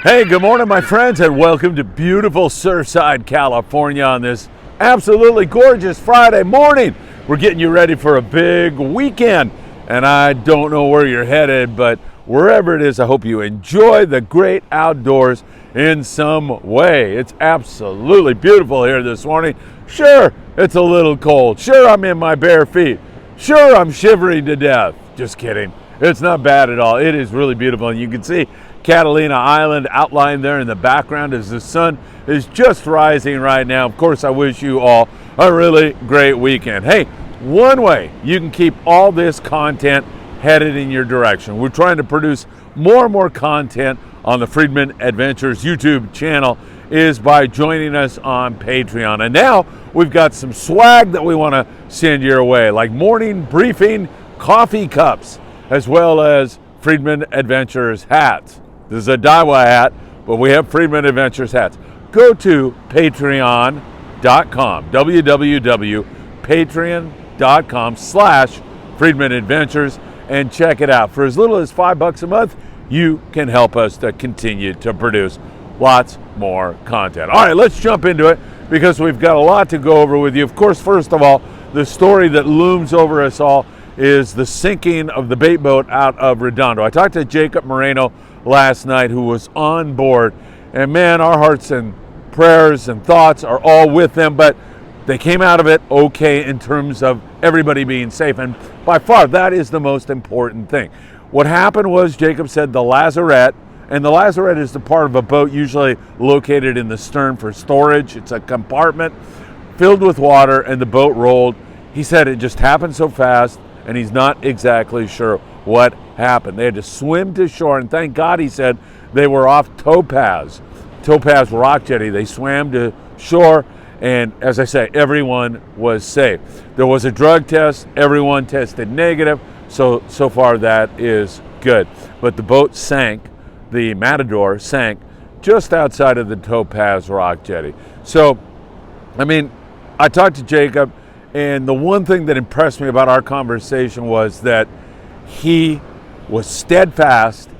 Hey, good morning, my friends, and welcome to beautiful Surfside, California on this absolutely gorgeous Friday morning. We're getting you ready for a big weekend, and I don't know where you're headed, but wherever it is, I hope you enjoy the great outdoors in some way. It's absolutely beautiful here this morning. Sure, it's a little cold. Sure, I'm in my bare feet. Sure, I'm shivering to death. Just kidding. It's not bad at all. It is really beautiful, and you can see Catalina Island outlined there in the background as the sun is just rising right now. Of course, I wish you all a really great weekend. Hey, one way you can keep all this content headed in your direction. We're trying to produce more and more content on the Friedman Adventures YouTube channel is by joining us on Patreon. And now we've got some swag that we want to send your way, like morning briefing coffee cups, as well as Friedman Adventures hats. This is a Daiwa hat, but we have Friedman Adventures hats. Go to patreon.com, www.patreon.com/Friedman Adventures, and check it out. For as little as $5 a month, you can help us to continue to produce lots more content. All right, let's jump into it because we've got a lot to go over with you. Of course, first of all, the story that looms over us all is the sinking of the bait boat out of Redondo. I talked to Jacob Moreno last night, who was on board, and man, our hearts and prayers and thoughts are all with them, but they came out of it okay in terms of everybody being safe, and by far that is the most important thing. What happened was, Jacob said, the lazarette, and the lazarette is the part of a boat usually located in the stern for storage. It's a compartment filled with water, and the boat rolled. He said it just happened so fast, and he's not exactly sure what happened. They had to swim to shore, and thank God, he said, they were off Topaz rock jetty. They swam to shore, and as I say, everyone was safe. There was a drug test. Everyone tested negative, so far that is good. But the boat sank, the Matador sank just outside of the Topaz rock jetty. So, I mean, I talked to Jacob, and the one thing that impressed me about our conversation was that he was steadfast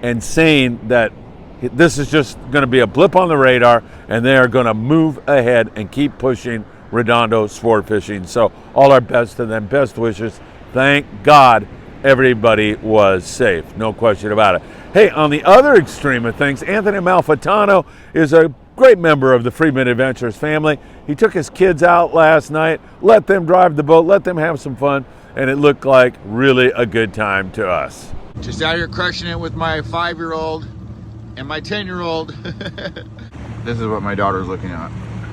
and saying that this is just going to be a blip on the radar, and they are going to move ahead and keep pushing Redondo sport fishing. So all our best to them, best wishes. Thank God everybody was safe, no question about it. Hey, on the other extreme of things, Anthony Malfitano is a great member of the Friedman Adventures family. He took his kids out last night, let them drive the boat, let them have some fun, and it looked like really a good time to us. Just out here crushing it with my 5-year-old and my 10-year-old. This is what my daughter's looking at.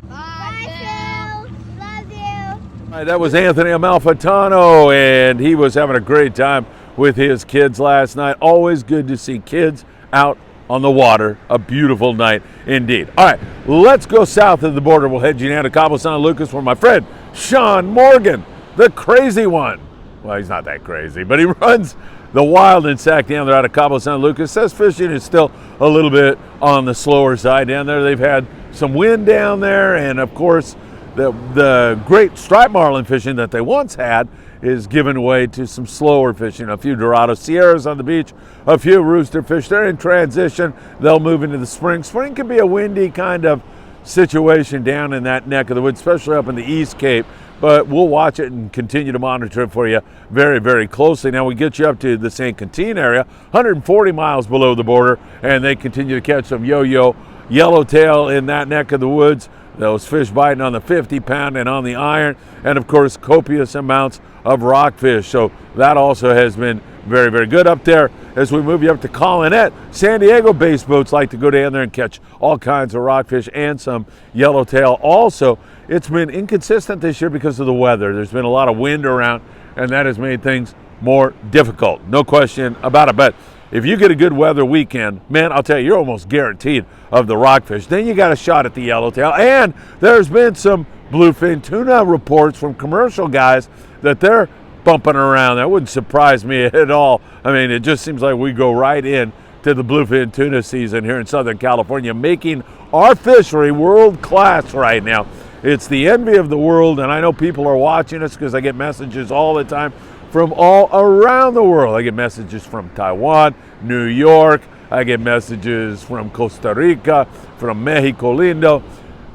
Bye, Phil. Love you. All right, that was Anthony Malfitano, and he was having a great time with his kids last night. Always good to see kids out on the water. A beautiful night indeed. All right, let's go south of the border. We'll head you down to Cabo San Lucas, where my friend Sean Morgan, the crazy one, well, he's not that crazy, but he runs the Wild and Sack down there out of Cabo San Lucas. Says fishing is still a little bit on the slower side down there. They've had some wind down there, and of course the great stripe marlin fishing that they once had is given way to some slower fishing. A few Dorado Sierras on the beach, a few rooster fish. They're in transition. They'll move into the spring. Spring can be a windy kind of situation down in that neck of the woods, especially up in the East Cape. But we'll watch it and continue to monitor it for you very, very closely. Now we get you up to the St. Quentin area, 140 miles below the border, and they continue to catch some yo-yo yellowtail in that neck of the woods. Those fish biting on the 50-pound and on the iron, and of course copious amounts of rockfish. So that also has been very, very good up there. As we move you up to Colonette, San Diego-based boats like to go down there and catch all kinds of rockfish and some yellowtail. Also, it's been inconsistent this year because of the weather. There's been a lot of wind around, and that has made things more difficult. No question about it. But if you get a good weather weekend, man, I'll tell you, you're almost guaranteed of the rockfish. Then you got a shot at the yellowtail. And there's been some bluefin tuna reports from commercial guys that they're bumping around. That wouldn't surprise me at all. I mean, it just seems like we go right in to the bluefin tuna season here in Southern California, making our fishery world class right now. It's the envy of the world, and I know people are watching us because I get messages all the time from all around the world. I get messages from Taiwan, New York, I get messages from Costa Rica, from Mexico Lindo.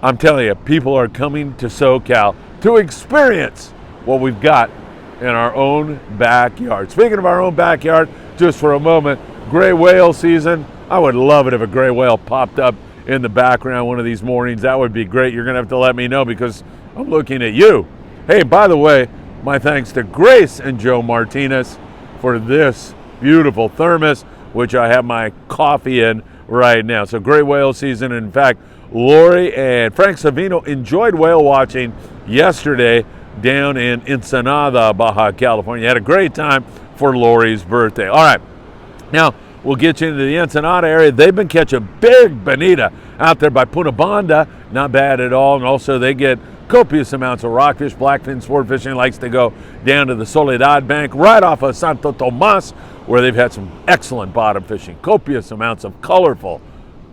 I'm telling you, people are coming to SoCal to experience what we've got in our own backyard. Speaking of our own backyard, just for a moment, gray whale season. I would love it if a gray whale popped up in the background one of these mornings. That would be great. You're going to have to let me know because I'm looking at you. Hey, by the way, my thanks to Grace and Joe Martinez for this beautiful thermos, which I have my coffee in right now. So great whale season. In fact, Lori and Frank Savino enjoyed whale watching yesterday down in Ensenada, Baja California. Had a great time for Lori's birthday. All right, now we'll get you into the Ensenada area. They've been catching big bonita out there by Punta, not bad at all. And also they get copious amounts of rockfish. Blackfin sport fishing likes to go down to the Soledad Bank right off of Santo Tomas, where they've had some excellent bottom fishing. Copious amounts of colorful,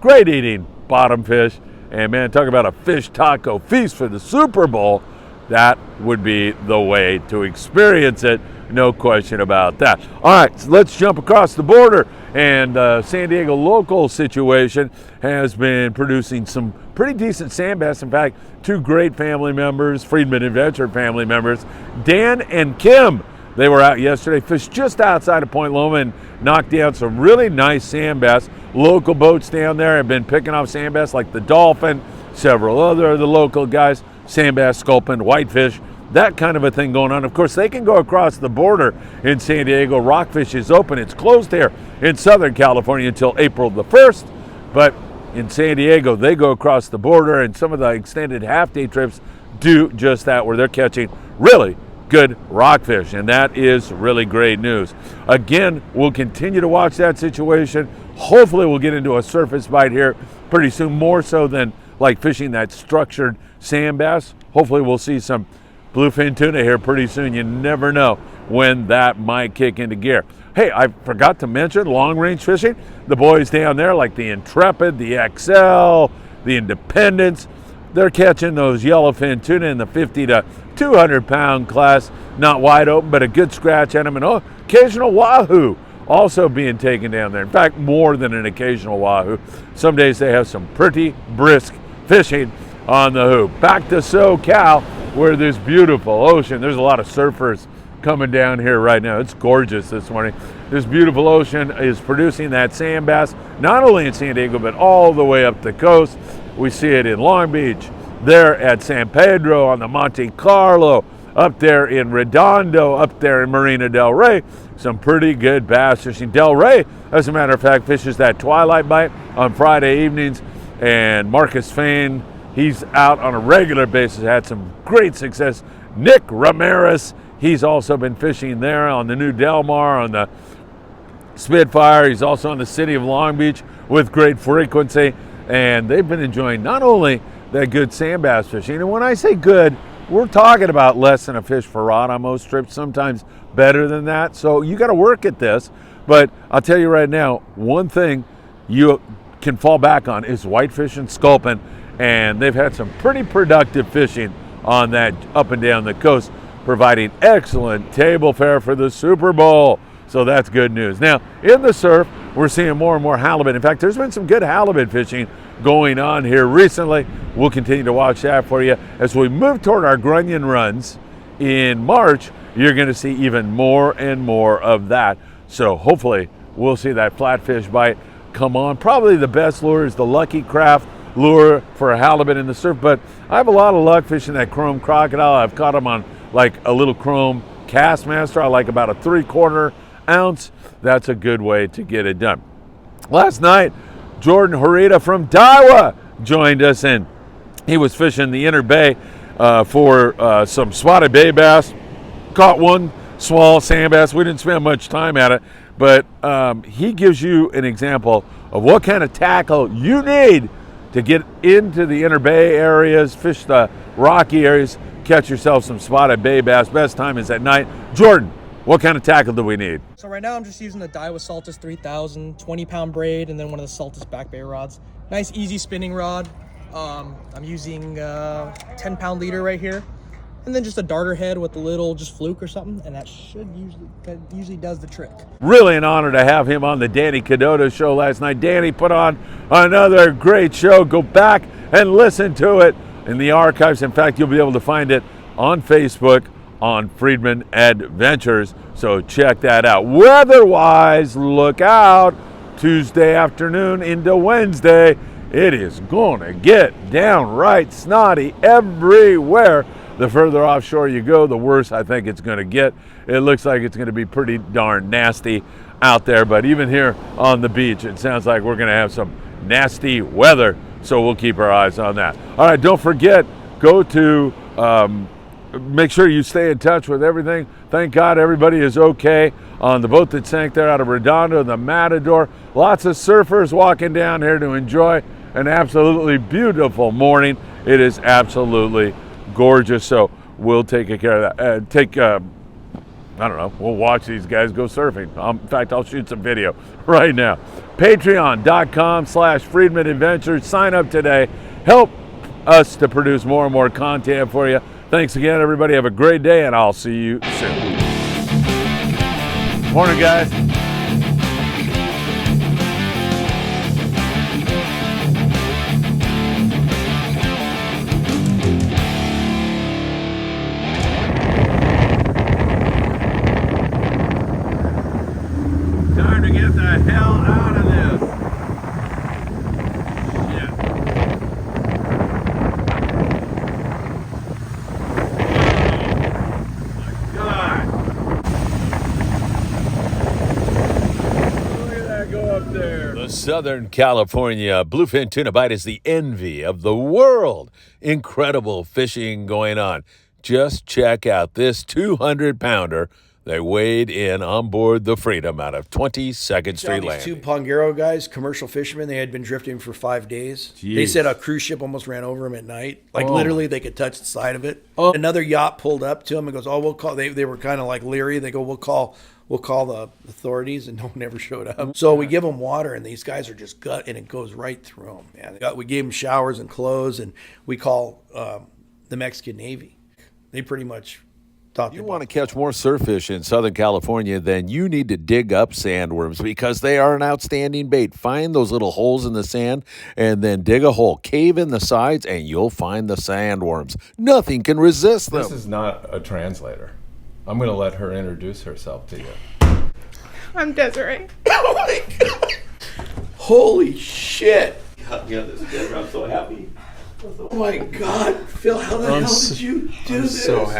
great eating bottom fish. And man, talk about a fish taco feast for the Super Bowl. That would be the way to experience it. No question about that. All right, so let's jump across the border. And the San Diego local situation has been producing some pretty decent sand bass. In fact, two great family members, Friedman Adventure family members, Dan and Kim. They were out yesterday, fished just outside of Point Loma and knocked down some really nice sand bass. Local boats down there have been picking off sand bass like the Dolphin, several other of the local guys, sand bass, sculpin, whitefish, that kind of a thing going on. Of course, they can go across the border in San Diego. Rockfish is open. It's closed here in Southern California until April the 1st. But in San Diego, they go across the border, and some of the extended half-day trips do just that, where they're catching really good rockfish, and that is really great news. Again, we'll continue to watch that situation. Hopefully we'll get into a surface bite here pretty soon, more so than like fishing that structured sand bass. Hopefully we'll see some bluefin tuna here pretty soon. You never know when that might kick into gear. Hey, I forgot to mention long range fishing. The boys down there like the Intrepid, the XL, the Independence, they're catching those yellowfin tuna in the 50 to 200 pound class. Not wide open, but a good scratch at them. And occasional wahoo also being taken down there. In fact, more than an occasional wahoo. Some days they have some pretty brisk fishing on the hoop. Back to SoCal, where this beautiful ocean, there's a lot of surfers coming down here right now. It's gorgeous this morning. This beautiful ocean is producing that sand bass, not only in San Diego, but all the way up the coast. We see it in Long Beach, there at San Pedro, on the Monte Carlo, up there in Redondo, up there in Marina del Rey. Some pretty good bass fishing. Del Rey, as a matter of fact, fishes that twilight bite on Friday evenings, and Marcus Fain, he's out on a regular basis, had some great success. Nick Ramirez, he's also been fishing there on the new Del Mar, on the Spitfire. He's also on the City of Long Beach with great frequency, and they've been enjoying not only that good sand bass fishing, and when I say good, we're talking about less than a fish per rod on most trips, sometimes better than that. So you got to work at this. But I'll tell you right now, one thing you can fall back on is whitefish and sculpin, and they've had some pretty productive fishing on that up and down the coast, providing excellent table fare for the Super Bowl. So that's good news. Now, in the surf, we're seeing more and more halibut. In fact, there's been some good halibut fishing going on here recently. We'll continue to watch that for you. As we move toward our grunion runs in March, you're going to see even more and more of that. So hopefully we'll see that flatfish bite come on. Probably the best lure is the Lucky Craft lure for a halibut in the surf, but I have a lot of luck fishing that chrome crocodile. I've caught them on like a little chrome Castmaster. I like about a 3/4 ounce. That's a good way to get it done. Last night, Jordan Horita from Daiwa joined us, and he was fishing the inner bay for some spotted bay bass. Caught one small sand bass. We didn't spend much time at it, but he gives you an example of what kind of tackle you need to get into the inner bay areas, fish the rocky areas, catch yourself some spotted bay bass. Best time is at night. Jordan, what kind of tackle do we need? So right now I'm just using the Daiwa Saltus 3000, 20-pound braid, and then one of the Saltus back bay rods. Nice easy spinning rod. I'm using 10-pound leader right here. and then just a darter head with a little just fluke or something, and that usually does the trick. Really an honor to have him on the Danny Cadota show last night. Danny put on another great show. Go back and listen to it in the archives. In fact, you'll be able to find it on Facebook on Friedman Adventures, so check that out. Weather-wise, look out. Tuesday afternoon into Wednesday, it is going to get downright snotty everywhere. The further offshore you go, the worse I think it's going to get. It looks like it's going to be pretty darn nasty out there, but even here on the beach, it sounds like we're going to have some nasty weather, so we'll keep our eyes on that. All right, don't forget, go to make sure you stay in touch with everything. Thank God everybody is okay on the boat that sank there out of Redondo, the Matador. Lots of surfers walking down here to enjoy an absolutely beautiful morning. It is absolutely gorgeous, so we'll take care of that. I don't know, we'll watch these guys go surfing. In fact, I'll shoot some video right now. Patreon.com/Friedman Adventures. Sign up today. Help us to produce more and more content for you. Thanks again, everybody. Have a great day, and I'll see you soon. Morning, guys. Time to get the hell out of this. Shit. Oh, my God. Look at that go up there. The Southern California bluefin tuna bite is the envy of the world. Incredible fishing going on. Just check out this 200-pounder. They weighed in on board the Freedom out of 22nd Street Landing. Two Pongero guys, commercial fishermen, they had been drifting for 5 days. Jeez. They said a cruise ship almost ran over them at night. Like literally they could touch the side of it. Another yacht pulled up to them and goes, we'll call. They were kind of like leery. They go, we'll call the authorities, and no one ever showed up. So we give them water, and these guys are just gut, and it goes right through them. Man, we gave them showers and clothes, and we call the Mexican Navy. They pretty much thought you want to catch more surf fish in Southern California, then you need to dig up sandworms because they are an outstanding bait. Find those little holes in the sand and then dig a hole, cave in the sides, and you'll find the sandworms. Nothing can resist them. This is not a translator. I'm going to let her introduce herself to you. I'm Desiree. Oh my God. Holy shit. Yeah, this is good. I'm so happy. Oh my God. Phil, how the hell did you do this? So happy.